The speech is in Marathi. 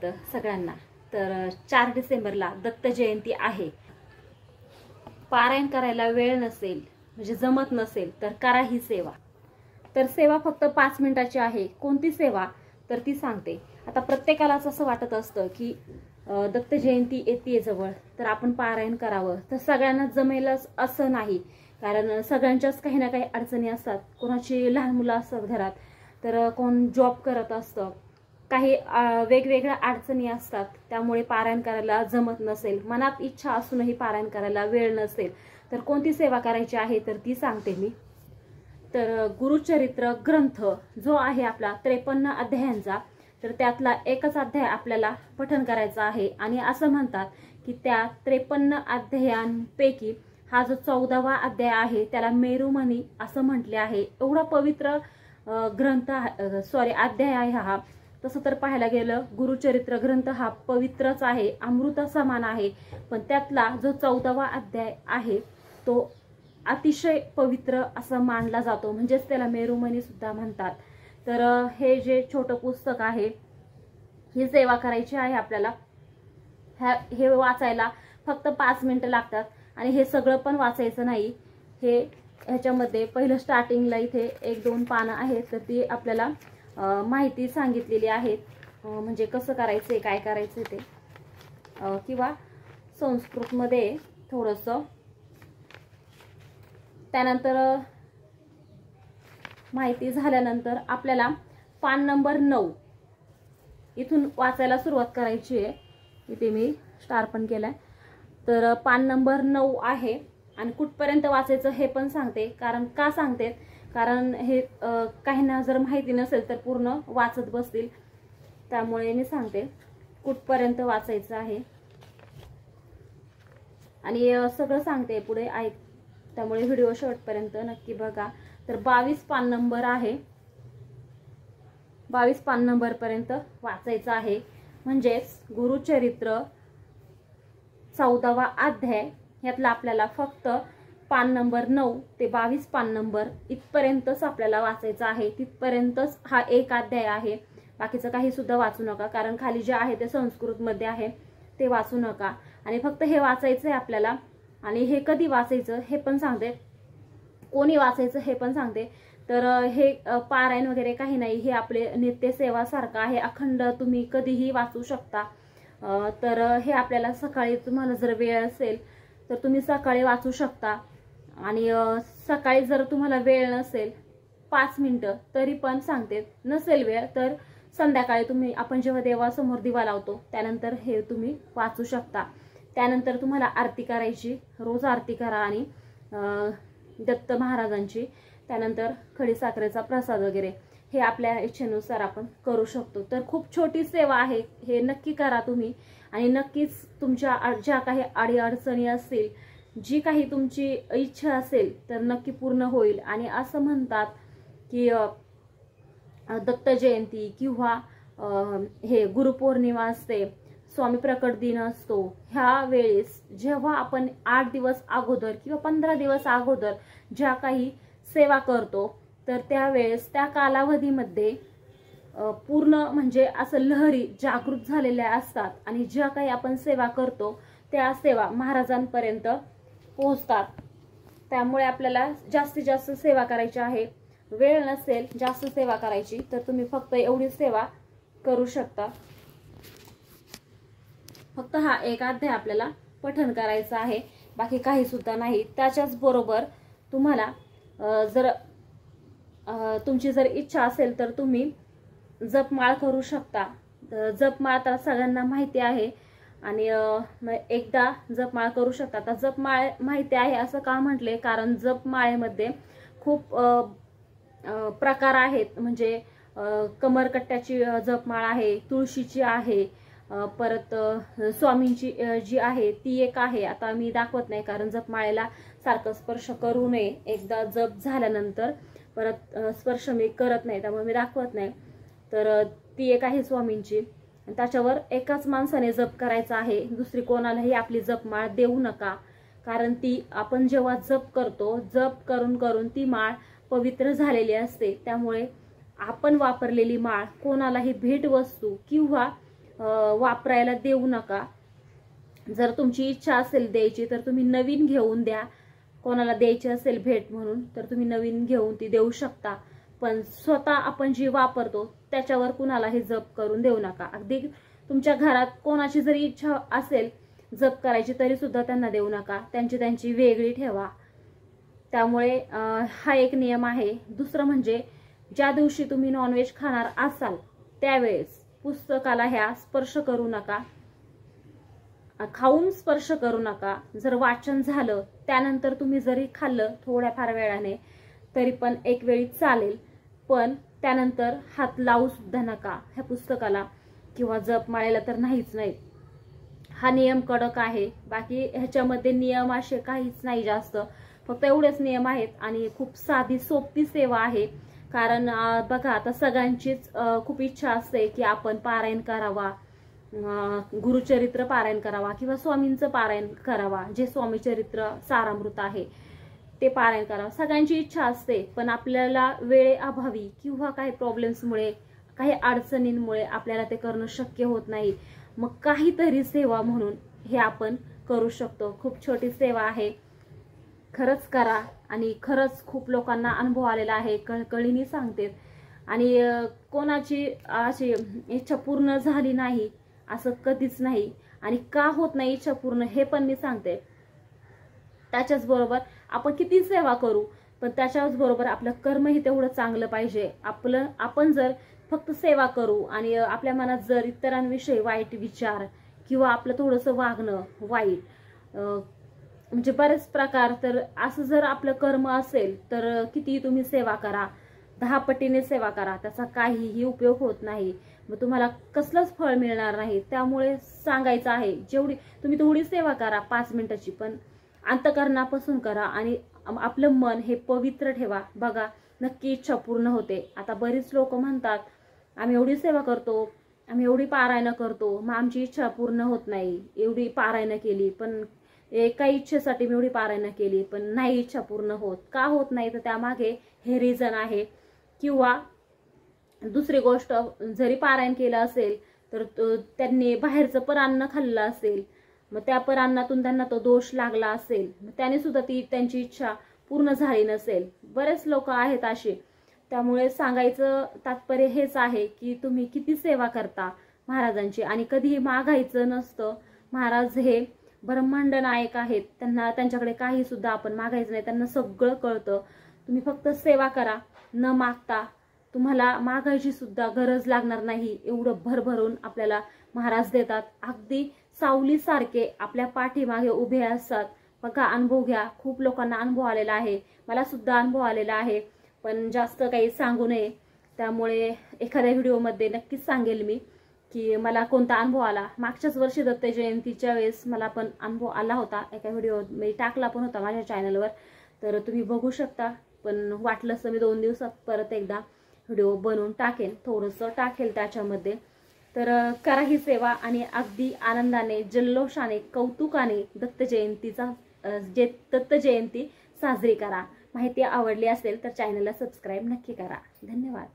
दत्त सगळ्यांना। तर 4 डिसेंबरला दत्त जयंती आहे। पारायण करायला वेळ नसेल म्हणजे जमत नसेल तर करा ही सेवा। तर सेवा फक्त 5 मिनिटाची आहे। कोणती सेवा तर ती सांगते। आता प्रत्येकालाच असं वाटत असतं की दत्त जयंती येते जवळ तर आपण पारायण करावं। तर सगळ्यांना जमेलच असं नाही, कारण सगळ्यांच्याच काही ना काही अडचणी असतात। कोणाची लहान मुलं असतात घरात, तर कोण जॉब करत असतं, काही वेगवेगळ्या अडचणी असतात, त्यामुळे पारायण करायला जमत नसेल, मनात इच्छा असूनही पारायण करायला वेळ नसेल तर कोणती सेवा करायची आहे तर ती सांगते मी। तर गुरुचरित्र ग्रंथ जो आहे आपला 53 अध्यायांचा, तर त्यातला एकच अध्याय आपल्याला पठण करायचा आहे। आणि असं म्हणतात की त्या 53 अध्यायांपैकी हा जो 14वा अध्याय आहे त्याला मेरुमणी असं म्हटले आहे। एवढा पवित्र अध्याय आहे हा। तसं तर पाहायला गेलं गुरुचरित्र ग्रंथ हा पवित्रच आहे, अमृता समान आहे, पण त्यातला जो 14वा अध्याय आहे तो अतिशय पवित्र असं मानला जातो, म्हणजेच त्याला मेरुमणी सुद्धा म्हणतात। तर हे जे छोटं पुस्तक आहे, ही सेवा करायची आहे आपल्याला। हे वाचायला फक्त 5 मिनिटं लागतात आणि हे सगळं पण वाचायचं नाही। ह्याच्यामध्ये पहिलं स्टार्टिंगला इथे 1-2 पानं आहेत, तर ती आपल्याला माहिती सांगितलेली आहे, म्हणजे कसं करायचंय काय करायचंय ते, किंवा संस्कृतमध्ये थोडंसं। त्यानंतर माहिती झाल्यानंतर आपल्याला पान नंबर 9 इथून वाचायला सुरुवात करायची आहे। इथे मी स्टार पण केलाय। तर पान नंबर 9 आहे आणि कुठपर्यंत वाचायचं हे पण सांगते। का सांगते, कारण हे काहींना जर माहिती नसेल तर पूर्ण वाचत बसतील, त्यामुळे मी सांगते कुठपर्यंत वाचायचं आहे आणि सगळं सांगते पुढे ऐक, त्यामुळे व्हिडिओ शेवटपर्यंत नक्की बघा। तर 22 पान नंबर आहे, 22 पान नंबर पर्यंत वाचायचं आहे। म्हणजेच गुरुचरित्र 14वा अध्याय यातला आपल्याला फक्त पान नंबर 9 ते 22 पान नंबर इथपर्यंतच आपल्याला वाचायचं आहे। तिथपर्यंतच हा एक अध्याय आहे, बाकीचं काही सुद्धा वाचू नका, कारण खाली जे आहे ते संस्कृतमध्ये आहे, ते वाचू नका। आणि फक्त हे वाचायचं आहे आपल्याला। आणि हे कधी वाचायचं हे पण सांगते, कोणी वाचायचं हे पण सांगते। तर हे पारायण वगैरे काही नाही, हे आपले नित्यसेवा सारखं आहे, अखंड तुम्ही कधीही वाचू शकता। तर हे आपल्याला सकाळी तुम्हाला जर वेळ असेल तर तुम्ही सकाळी वाचू शकता, आणि सकाळी जर तुम्हाला वेळ नसेल 5 मिनिटं तरी पण सांगते, नसेल वेळ तर संध्याकाळी तुम्ही आपण जेव्हा देवासमोर दिवा लावतो त्यानंतर हे तुम्ही वाचू शकता। त्यानंतर तुम्हाला आरती करायची, रोज आरती करा आणि दत्त महाराजांची, त्यानंतर खडीसाखरेचा प्रसाद वगैरे हे आपल्या इच्छेनुसार आपण करू शकतो। तर खूप छोटी सेवा आहे, हे नक्की करा तुम्ही, आणि नक्कीच तुमच्या ज्या काही अडीअडचणी असतील, जी काही तुमची इच्छा असेल तर नक्की पूर्ण होईल। आणि असं म्हणतात की दत्त जयंती किंवा हे गुरुपौर्णिमा असते, स्वामी प्रकट दिन असतो, ह्या वेळेस जेव्हा आपण 8 दिवस अगोदर किंवा 15 दिवस अगोदर ज्या काही सेवा करतो, तर त्यावेळेस त्या कालावधीमध्ये पूर्ण म्हणजे असं लहरी जागृत झालेल्या असतात, आणि ज्या काही आपण सेवा करतो त्या सेवा महाराजांपर्यंत पोहोचतात। त्यामुळे आपल्याला जास्तीत जास्त सेवा करायची आहे। वेळ नसेल जास्त सेवा करायची तर तुम्ही फक्त एवढी सेवा करू शकता। फक्त हा एक अध्याय आपल्याला पठण करायचा आहे, बाकी काही सुद्धा नाही। त्याच्याच बरोबर तुम्हाला जर तुमची जर इच्छा असेल तर तुम्ही जपमाळ करू शकता। जपमाळ तर सगळ्यांना माहिती आहे, आणि एकदा जपमाळ करू शकता। आता जपमाळ माहिती आहे असं का म्हटले, कारण जपमाळेमध्ये खूप प्रकार आहेत, म्हणजे कमरकट्ट्याची जपमाळ आहे, तुळशीची आहे, परत स्वामींची जी आहे ती एक आहे। आता मी दाखवत नाही, कारण जपमाळेला सारखं स्पर्श करू नये, एकदा जप झाल्यानंतर परत स्पर्श मी करत नाही, त्यामुळे मी दाखवत नाही। तर ती एक आहे स्वामींची, त्याच्यावर एकाच माणसाने जप करायचा आहे, दुसरी कोणालाही आपली जपमाळ देऊ नका, कारण ती आपण जेव्हा जप करतो, जप करून करून ती माळ पवित्र झालेली असते। त्यामुळे आपण वापरलेली माळ कोणालाही भेटवस्तू किंवा वापरायला देऊ नका. जर तुमची इच्छा असेल द्यायची तर तुम्ही नवीन घेऊन द्या. कोणाला द्यायची असेल भेट म्हणून तर तुम्ही नवीन घेऊन ती देऊ शकता. पण स्वतः आपण जी वापरतो त्याच्यावर कुणालाही जप करून देऊ नका. अगदी तुमच्या घरात कोणाची जरी इच्छा असेल जप करायची तरी सुद्धा त्यांना देऊ नका. त्यांची वेगळी ठेवा. त्यामुळे हा एक नियम आहे. दुसरं म्हणजे ज्या दिवशी तुम्ही नॉनव्हेज खाणार असाल त्यावेळेस पुस्तकाला ह्या स्पर्श करू नका. खाऊन स्पर्श करू नका. जर वाचन झालं त्यानंतर तुम्ही जरी खाल्लं थोड्याफार वेळाने तरी पण एक वेळी चालेल. पण त्यानंतर हात लावू सुद्धा नका ह्या पुस्तकाला किंवा जप माळेला तर नाहीच नाही. हा नियम कडक आहे. बाकी ह्याच्यामध्ये नियम असे काहीच नाही जास्त. फक्त एवढेच नियम आहेत आणि खूप साधी सोपी सेवा आहे. कारण बघा आता सगळ्यांचीच खूप इच्छा असते की आपण पारायण करावा, गुरुचरित्र पारायण करावा किंवा स्वामींचं पारायण करावा. जे स्वामी चरित्र सारामृत आहे ते पारायण करावं सगळ्यांची इच्छा असते. पण आपल्याला वेळेअभावी किंवा काही प्रॉब्लेम्समुळे काही अडचणींमुळे आपल्याला ते करणं शक्य होत नाही. मग काहीतरी सेवा म्हणून हे आपण करू शकतो. खूप छोटी सेवा आहे. खरंच करा. आणि खरंच खूप लोकांना अनुभव आलेला आहे. कळकळीने सांगते. आणि कोणाची अशी इच्छा पूर्ण झाली नाही असं कधीच नाही. आणि का होत नाही इच्छा पूर्ण हे पण मी सांगते. त्याच्याच बरोबर आपण किती सेवा करू पण त्याच्याच बरोबर आपलं कर्मही तेवढं चांगलं पाहिजे. आपण जर फक्त सेवा करू आणि आपल्या मनात जर इतरांविषयी वाईट विचार किंवा आपलं थोडंसं वागणं वाईट म्हणजे बरेच प्रकार, तर असं जर आपलं कर्म असेल तर किती तुम्ही सेवा करा, 10 पटीने सेवा करा, त्याचा काहीही उपयोग होत नाही. मग तुम्हाला कसलंच फळ मिळणार नाही. त्यामुळे सांगायचं आहे जेवढी तुम्ही तेवढी सेवा करा 5 मिनिटाची, पण अंतःकरणापासून करा आणि आपलं मन हे पवित्र ठेवा. बघा नक्की इच्छा पूर्ण होते. आता बरीच लोक म्हणतात आम्ही एवढी सेवा करतो, आम्ही एवढी पारायण करतो, मग आमची इच्छा पूर्ण होत नाही. एवढी पारायण केली पण एका इच्छेसाठी मी एवढी पारायण केली पण नाही इच्छा पूर्ण होत. का होत नाही तर त्यामागे हे रिझन आहे. किंवा दुसरी गोष्ट, जरी पारायण केलं असेल तर त्यांनी बाहेरचं पर अन्न खाल्लं असेल, मग त्या पर अन्नातून त्यांना तो दोष लागला असेल, मग त्याने सुद्धा त्यांची इच्छा पूर्ण झाली नसेल. बरेच लोक आहेत असे. त्यामुळे सांगायचं तात्पर्य हेच आहे की तुम्ही किती सेवा करता महाराजांची आणि कधीही मागायचं नसतं. महाराज हे ब्रह्मांड नायक आहेत. त्यांच्याकडे काही सुद्धा आपण मागायचं नाही. त्यांना सगळं कळतं. तुम्ही फक्त सेवा करा न मागता. तुम्हाला मागायची सुद्धा गरज लागणार नाही. एवढं भरभरून आपल्याला महाराज देतात. अगदी सावलीसारखे आपल्या पाठीमागे उभे असतात. बघा अनुभव घ्या. खूप लोकांना अनुभव आलेला आहे. मला सुद्धा अनुभव आलेला आहे. पण जास्त काही सांगू नये. त्यामुळे एखाद्या व्हिडिओमध्ये नक्कीच सांगेल मी की मला कोणता अनुभव आला. मागच्याच वर्षी दत्त जयंतीच्या वेळेस मला पण अनुभव आला होता. एका व्हिडिओ मी टाकला पण होता माझ्या चॅनलवर, तर तुम्ही बघू शकता. पण वाटलंच तर मी 2 दिवसात परत एकदा व्हिडिओ बनवून टाकेन, थोडंसं टाकेल त्याच्यामध्ये. तर करा ही सेवा आणि अगदी आनंदाने, जल्लोषाने, कौतुकाने दत्त जयंती साजरी करा. माहिती आवडली असेल तर चॅनलला सबस्क्राईब नक्की करा. धन्यवाद.